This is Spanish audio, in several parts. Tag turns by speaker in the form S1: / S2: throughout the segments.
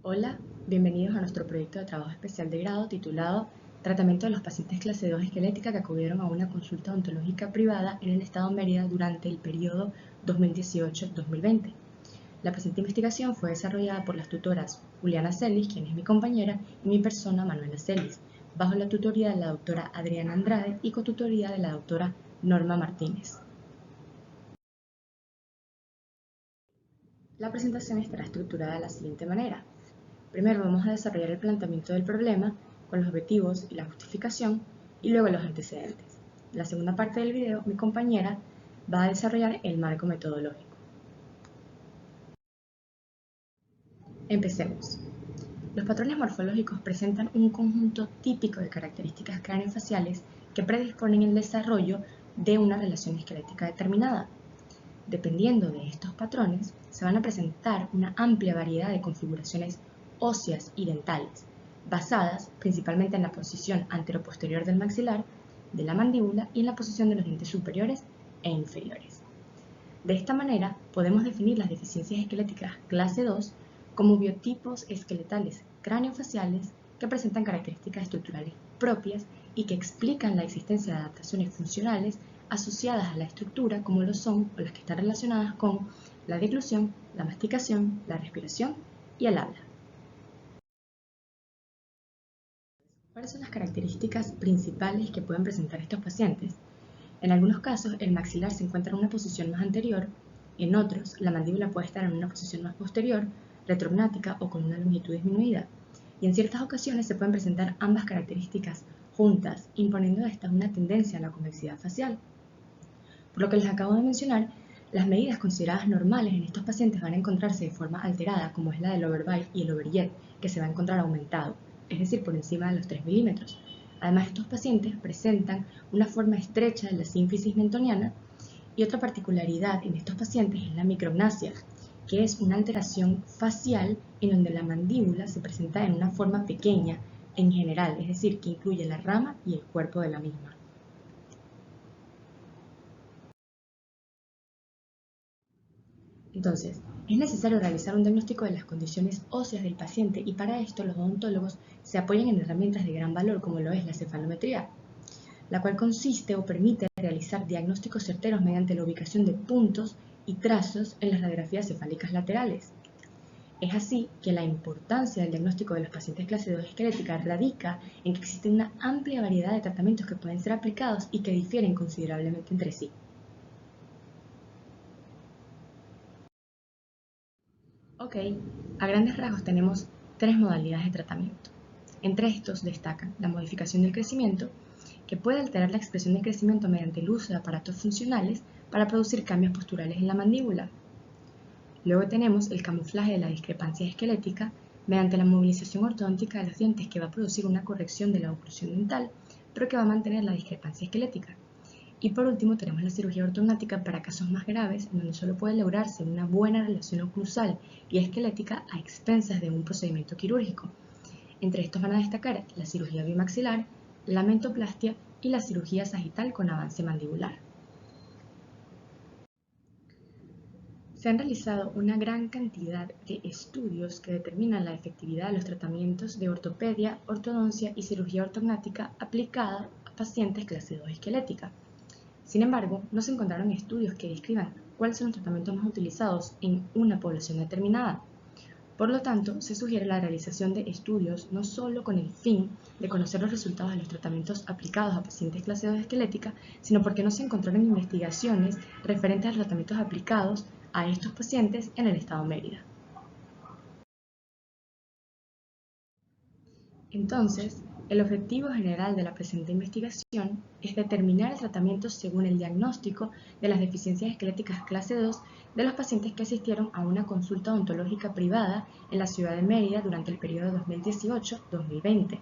S1: Hola, bienvenidos a nuestro proyecto de trabajo especial de grado titulado Tratamiento de los pacientes clase 2 esquelética que acudieron a una consulta odontológica privada en el estado Mérida durante el periodo 2018-2020. La presente investigación fue desarrollada por las tutoras Juliana Celis, quien es mi compañera, y mi persona Manuela Celis, bajo la tutoría de la doctora Adriana Andrade y cotutoría de la doctora Norma Martínez. La presentación estará estructurada de la siguiente manera. Primero vamos a desarrollar el planteamiento del problema con los objetivos y la justificación y luego los antecedentes. En la segunda parte del video, mi compañera va a desarrollar el marco metodológico. Empecemos. Los patrones morfológicos presentan un conjunto típico de características craneofaciales que predisponen el desarrollo de una relación esquelética determinada. Dependiendo de estos patrones, se van a presentar una amplia variedad de configuraciones óseas y dentales, basadas principalmente en la posición anteroposterior del maxilar, de la mandíbula y en la posición de los dientes superiores e inferiores. De esta manera, podemos definir las deficiencias esqueléticas clase 2 como biotipos esqueletales craneofaciales que presentan características estructurales propias y que explican la existencia de adaptaciones funcionales asociadas a la estructura como lo son o las que están relacionadas con la deglución, la masticación, la respiración y el habla. ¿Cuáles son las características principales que pueden presentar estos pacientes? En algunos casos, el maxilar se encuentra en una posición más anterior, en otros, la mandíbula puede estar en una posición más posterior, retrognática o con una longitud disminuida, y en ciertas ocasiones se pueden presentar ambas características juntas, imponiendo a estas una tendencia a la convexidad facial. Por lo que les acabo de mencionar, las medidas consideradas normales en estos pacientes van a encontrarse de forma alterada, como es la del overbite y el overjet, que se va a encontrar aumentado, es decir, por encima de los 3 milímetros. Además, estos pacientes presentan una forma estrecha de la sínfisis mentoniana y otra particularidad en estos pacientes es la micrognasia, que es una alteración facial en donde la mandíbula se presenta en una forma pequeña en general, es decir, que incluye la rama y el cuerpo de la misma. Entonces, es necesario realizar un diagnóstico de las condiciones óseas del paciente y para esto los odontólogos se apoyan en herramientas de gran valor como lo es la cefalometría, la cual consiste o permite realizar diagnósticos certeros mediante la ubicación de puntos y trazos en las radiografías cefálicas laterales. Es así que la importancia del diagnóstico de los pacientes clase 2 esquelética radica en que existe una amplia variedad de tratamientos que pueden ser aplicados y que difieren considerablemente entre sí. Ok, a grandes rasgos tenemos tres modalidades de tratamiento. Entre estos destacan la modificación del crecimiento, que puede alterar la expresión de crecimiento mediante el uso de aparatos funcionales para producir cambios posturales en la mandíbula. Luego tenemos el camuflaje de la discrepancia esquelética mediante la movilización ortodóntica de los dientes que va a producir una corrección de la oclusión dental, pero que va a mantener la discrepancia esquelética. Y por último tenemos la cirugía ortognática para casos más graves, en donde solo puede lograrse una buena relación oclusal y esquelética a expensas de un procedimiento quirúrgico. Entre estos van a destacar la cirugía bimaxilar, la mentoplastia y la cirugía sagital con avance mandibular. Se han realizado una gran cantidad de estudios que determinan la efectividad de los tratamientos de ortopedia, ortodoncia y cirugía ortognática aplicada a pacientes clase 2 esquelética. Sin embargo, no se encontraron estudios que describan cuáles son los tratamientos más utilizados en una población determinada. Por lo tanto, se sugiere la realización de estudios no solo con el fin de conocer los resultados de los tratamientos aplicados a pacientes clase 2 esquelética, sino porque no se encontraron investigaciones referentes a los tratamientos aplicados a estos pacientes en el estado Mérida. Entonces, el objetivo general de la presente investigación es determinar el tratamiento según el diagnóstico de las deficiencias esqueléticas clase 2 de los pacientes que asistieron a una consulta odontológica privada en la ciudad de Mérida durante el periodo 2018-2020.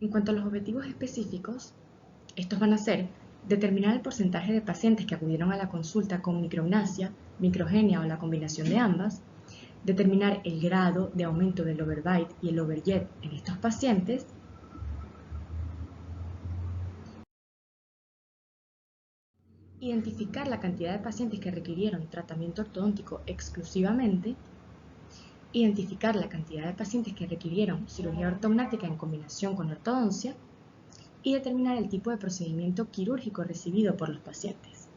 S1: En cuanto a los objetivos específicos, estos van a ser determinar el porcentaje de pacientes que acudieron a la consulta con micrognasia, microgenia o la combinación de ambas, determinar el grado de aumento del overbite y el overjet en estos pacientes, identificar la cantidad de pacientes que requirieron tratamiento ortodóntico exclusivamente, identificar la cantidad de pacientes que requirieron cirugía ortognática en combinación con ortodoncia y determinar el tipo de procedimiento quirúrgico recibido por los pacientes.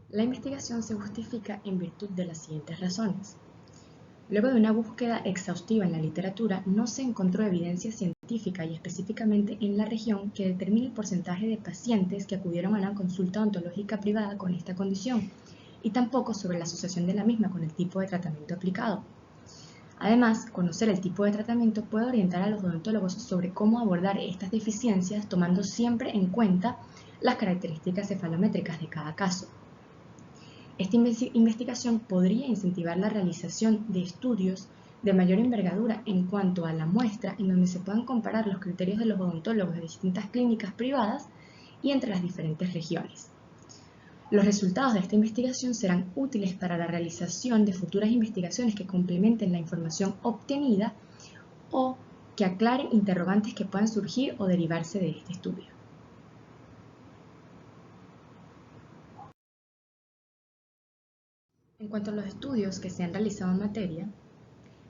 S1: La investigación se justifica en virtud de las siguientes razones. Luego de una búsqueda exhaustiva en la literatura, no se encontró evidencia científica y específicamente en la región que determine el porcentaje de pacientes que acudieron a una consulta odontológica privada con esta condición, y tampoco sobre la asociación de la misma con el tipo de tratamiento aplicado. Además, conocer el tipo de tratamiento puede orientar a los odontólogos sobre cómo abordar estas deficiencias, tomando siempre en cuenta las características cefalométricas de cada caso. Esta investigación podría incentivar la realización de estudios de mayor envergadura en cuanto a la muestra, en donde se puedan comparar los criterios de los odontólogos de distintas clínicas privadas y entre las diferentes regiones. Los resultados de esta investigación serán útiles para la realización de futuras investigaciones que complementen la información obtenida o que aclaren interrogantes que puedan surgir o derivarse de este estudio. En cuanto a los estudios que se han realizado en materia,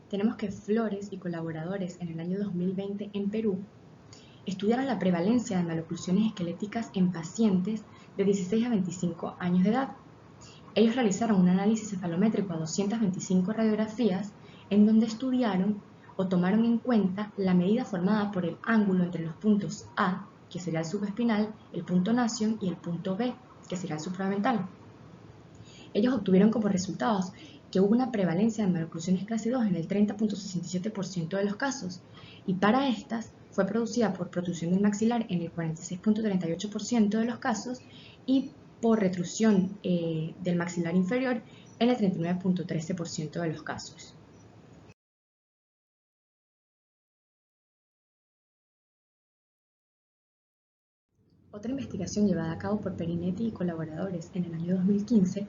S1: tenemos que Flores y colaboradores en el año 2020 en Perú estudiaron la prevalencia de maloclusiones esqueléticas en pacientes de 16 a 25 años de edad. Ellos realizaron un análisis cefalométrico a 225 radiografías en donde estudiaron o tomaron en cuenta la medida formada por el ángulo entre los puntos A, que sería el subespinal, el punto nasion y el punto B, que sería el supramental. Ellos obtuvieron como resultados que hubo una prevalencia de maloclusiones clase 2 en el 30.67% de los casos, y para estas fue producida por protrusión del maxilar en el 46.38% de los casos y por retrusión del maxilar inferior en el 39.13% de los casos. Otra investigación llevada a cabo por Perinetti y colaboradores en el año 2015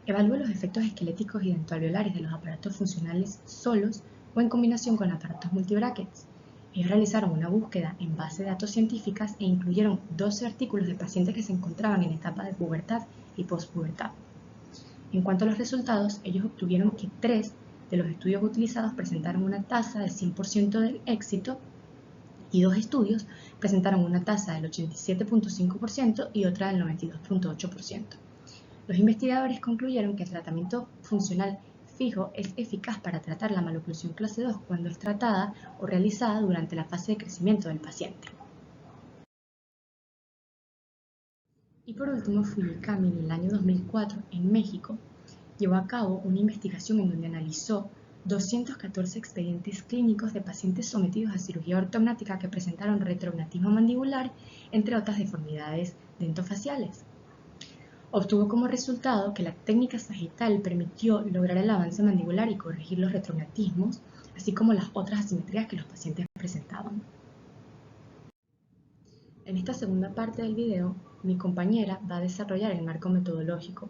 S1: evalúa los efectos esqueléticos y dentoalveolares de los aparatos funcionales solos o en combinación con aparatos multibrackets. Ellos realizaron una búsqueda en base de datos científicas e incluyeron 12 artículos de pacientes que se encontraban en etapa de pubertad y pospubertad. En cuanto a los resultados, ellos obtuvieron que 3 de los estudios utilizados presentaron una tasa del 100% de éxito y 2 estudios presentaron una tasa del 87.5% y otra del 92.8%. Los investigadores concluyeron que el tratamiento funcional fijo es eficaz para tratar la maloclusión clase 2 cuando es tratada o realizada durante la fase de crecimiento del paciente. Y por último, Fujikami en el año 2004 en México llevó a cabo una investigación en donde analizó 214 expedientes clínicos de pacientes sometidos a cirugía ortognática que presentaron retrognatismo mandibular, entre otras deformidades dentofaciales. Obtuvo como resultado que la técnica sagital permitió lograr el avance mandibular y corregir los retrognatismos, así como las otras asimetrías que los pacientes presentaban. En esta segunda parte del video, mi compañera va a desarrollar el marco metodológico,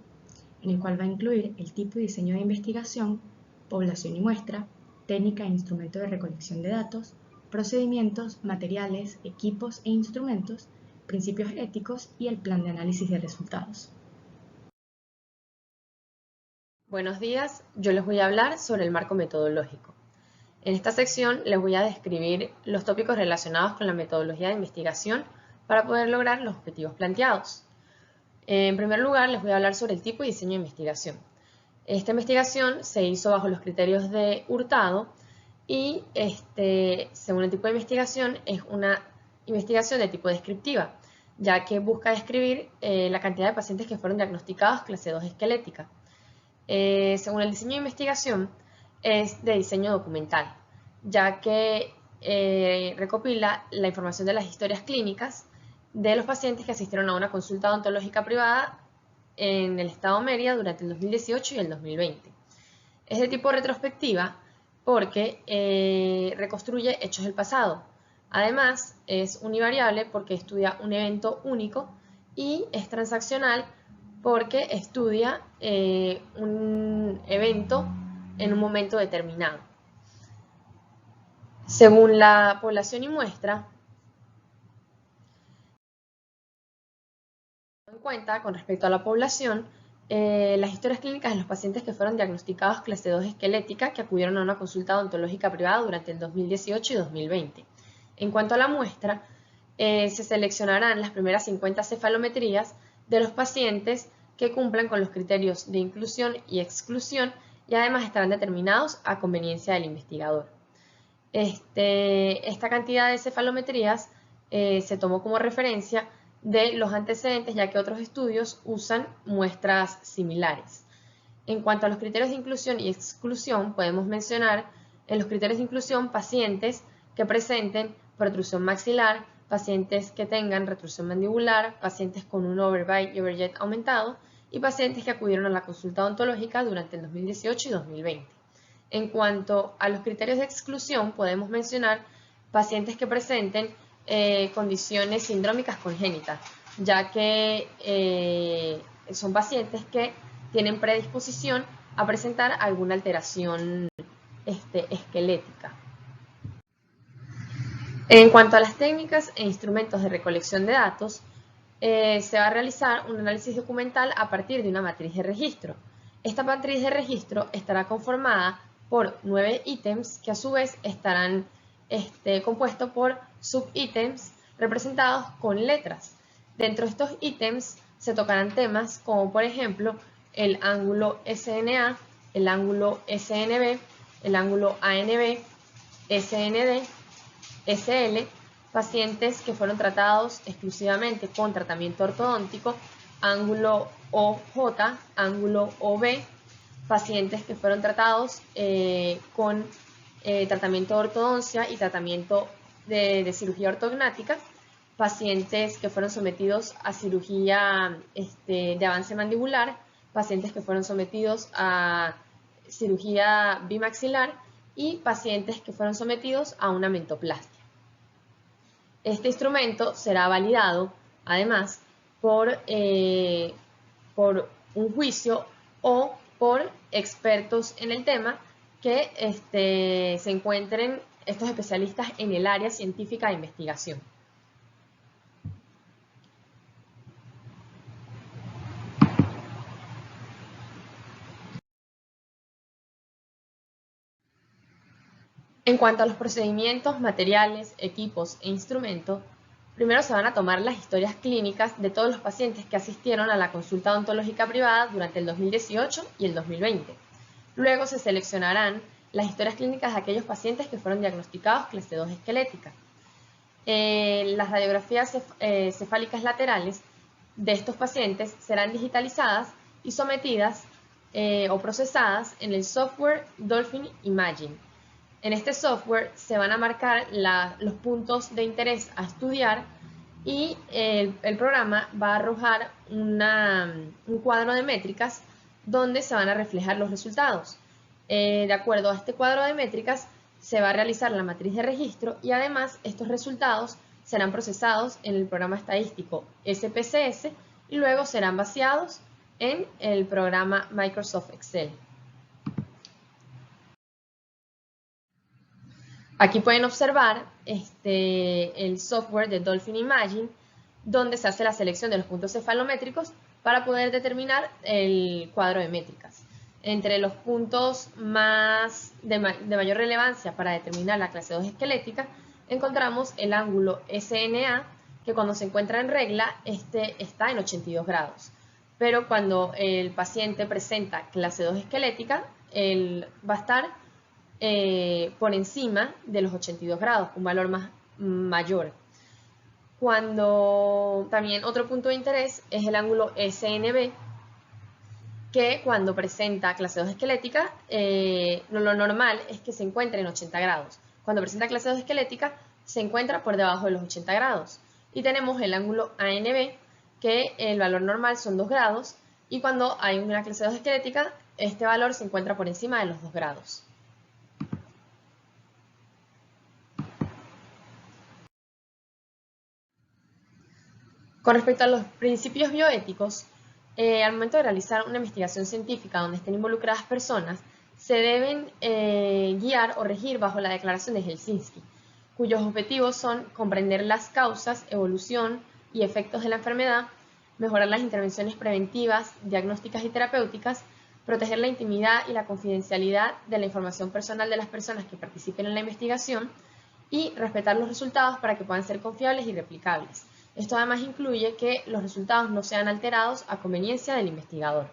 S1: en el cual va a incluir el tipo y diseño de investigación, población y muestra, técnica e instrumento de recolección de datos, procedimientos, materiales, equipos e instrumentos, principios éticos y el plan de análisis de resultados.
S2: Buenos días, yo les voy a hablar sobre el marco metodológico. En esta sección les voy a describir los tópicos relacionados con la metodología de investigación para poder lograr los objetivos planteados. En primer lugar, les voy a hablar sobre el tipo y diseño de investigación. Esta investigación se hizo bajo los criterios de Hurtado y, según el tipo de investigación, es una investigación de tipo descriptiva, ya que busca describir la cantidad de pacientes que fueron diagnosticados clase 2 esquelética. Según el diseño de investigación, es de diseño documental, ya que recopila la información de las historias clínicas de los pacientes que asistieron a una consulta odontológica privada en el estado Mérida durante el 2018 y el 2020. Es de tipo retrospectiva porque reconstruye hechos del pasado. Además, es univariable porque estudia un evento único y es transaccional porque estudia un evento en un momento determinado. Según la población y muestra, En cuenta, con respecto a la población, las historias clínicas de los pacientes que fueron diagnosticados clase 2 esquelética que acudieron a una consulta odontológica privada durante el 2018 y 2020. En cuanto a la muestra, se seleccionarán las primeras 50 cefalometrías de los pacientes que cumplan con los criterios de inclusión y exclusión y además estarán determinados a conveniencia del investigador. Esta cantidad de cefalometrías se tomó como referencia de los antecedentes, ya que otros estudios usan muestras similares. En cuanto a los criterios de inclusión y exclusión, podemos mencionar en los criterios de inclusión pacientes que presenten protrusión maxilar, pacientes que tengan retrusión mandibular, pacientes con un overbite y overjet aumentado y pacientes que acudieron a la consulta odontológica durante el 2018 y 2020. En cuanto a los criterios de exclusión, podemos mencionar pacientes que presenten condiciones sindrómicas congénitas, ya que son pacientes que tienen predisposición a presentar alguna alteración esquelética. En cuanto a las técnicas e instrumentos de recolección de datos, se va a realizar un análisis documental a partir de una matriz de registro. Esta matriz de registro estará conformada por 9 ítems que a su vez estarán compuestos por subítems representados con letras. Dentro de estos ítems se tocarán temas como por ejemplo el ángulo SNA, el ángulo SNB, el ángulo ANB, SND, SL, pacientes que fueron tratados exclusivamente con tratamiento ortodóntico, ángulo OJ, ángulo OB, pacientes que fueron tratados con tratamiento de ortodoncia y tratamiento de cirugía ortognática, pacientes que fueron sometidos a cirugía de avance mandibular, pacientes que fueron sometidos a cirugía bimaxilar y pacientes que fueron sometidos a una mentoplastia. Este instrumento será validado, además, por un juicio o por expertos en el tema que se encuentren estos especialistas en el área científica de investigación. En cuanto a los procedimientos, materiales, equipos e instrumentos, primero se van a tomar las historias clínicas de todos los pacientes que asistieron a la consulta odontológica privada durante el 2018 y el 2020. Luego se seleccionarán las historias clínicas de aquellos pacientes que fueron diagnosticados clase 2 esquelética. Las radiografías cefálicas laterales de estos pacientes serán digitalizadas y sometidas o procesadas en el software Dolphin Imaging. En este software se van a marcar los puntos de interés a estudiar y el programa va a arrojar un cuadro de métricas donde se van a reflejar los resultados. De acuerdo a este cuadro de métricas se va a realizar la matriz de registro y además estos resultados serán procesados en el programa estadístico SPSS y luego serán vaciados en el programa Microsoft Excel. Aquí pueden observar el software de Dolphin Imaging, donde se hace la selección de los puntos cefalométricos para poder determinar el cuadro de métricas. Entre los puntos de mayor relevancia para determinar la clase 2 esquelética, encontramos el ángulo SNA, que cuando se encuentra en regla, está en 82 grados. Pero cuando el paciente presenta clase 2 esquelética, él va a estar por encima de los 82 grados, un valor mayor. También otro punto de interés es el ángulo SNB, que cuando presenta clase 2 esquelética, lo normal es que se encuentre en 80 grados. Cuando presenta clase 2 esquelética, se encuentra por debajo de los 80 grados. Y tenemos el ángulo ANB, que el valor normal son 2 grados, y cuando hay una clase 2 esquelética, este valor se encuentra por encima de los 2 grados. Con respecto a los principios bioéticos, al momento de realizar una investigación científica donde estén involucradas personas, se deben guiar o regir bajo la Declaración de Helsinki, cuyos objetivos son comprender las causas, evolución y efectos de la enfermedad, mejorar las intervenciones preventivas, diagnósticas y terapéuticas, proteger la intimidad y la confidencialidad de la información personal de las personas que participen en la investigación y respetar los resultados para que puedan ser confiables y replicables. Esto además incluye que los resultados no sean alterados a conveniencia del investigador.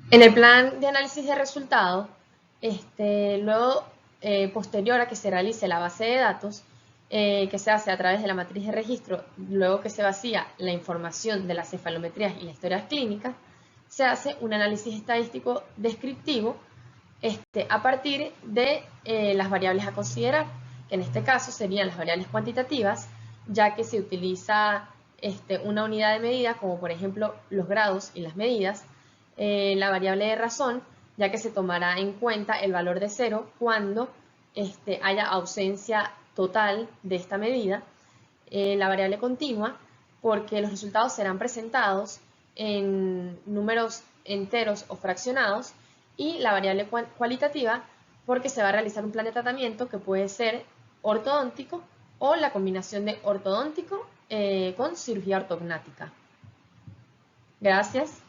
S2: En el plan de análisis de resultados, luego, posterior a que se realice la base de datos, que se hace a través de la matriz de registro, luego que se vacía la información de las cefalometrías y las historias clínicas, se hace un análisis estadístico descriptivo a partir de las variables a considerar, que en este caso serían las variables cuantitativas, ya que se utiliza una unidad de medida, como por ejemplo los grados y las medidas, la variable de razón, ya que se tomará en cuenta el valor de 0 cuando haya ausencia total de esta medida, la variable continua, porque los resultados serán presentados en números enteros o fraccionados, y la variable cualitativa, porque se va a realizar un plan de tratamiento que puede ser ortodóntico o la combinación de ortodóntico con cirugía ortognática. Gracias.